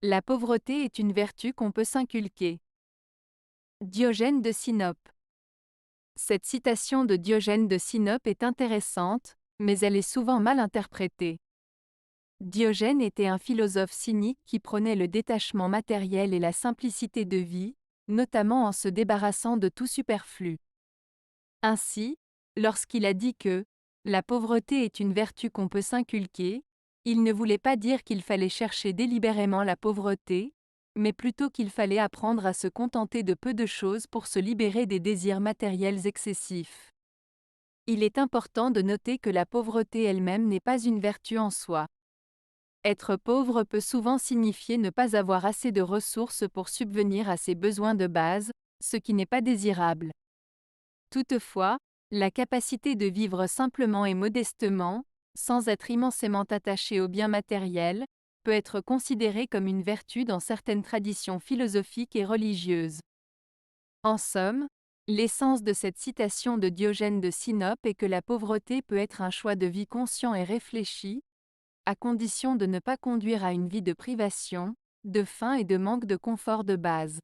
La pauvreté est une vertu qu'on peut s'inculquer. Diogène de Sinope. Cette citation de Diogène de Sinope est intéressante, mais elle est souvent mal interprétée. Diogène était un philosophe cynique qui prônait le détachement matériel et la simplicité de vie, notamment en se débarrassant de tout superflu. Ainsi, lorsqu'il a dit que la pauvreté est une vertu qu'on peut s'inculquer, il ne voulait pas dire qu'il fallait chercher délibérément la pauvreté, mais plutôt qu'il fallait apprendre à se contenter de peu de choses pour se libérer des désirs matériels excessifs. Il est important de noter que la pauvreté elle-même n'est pas une vertu en soi. Être pauvre peut souvent signifier ne pas avoir assez de ressources pour subvenir à ses besoins de base, ce qui n'est pas désirable. Toutefois, la capacité de vivre simplement et modestement, sans être immensément attaché aux biens matériels, peut être considérée comme une vertu dans certaines traditions philosophiques et religieuses. En somme, l'essence de cette citation de Diogène de Sinope est que la pauvreté peut être un choix de vie conscient et réfléchi, à condition de ne pas conduire à une vie de privation, de faim et de manque de confort de base.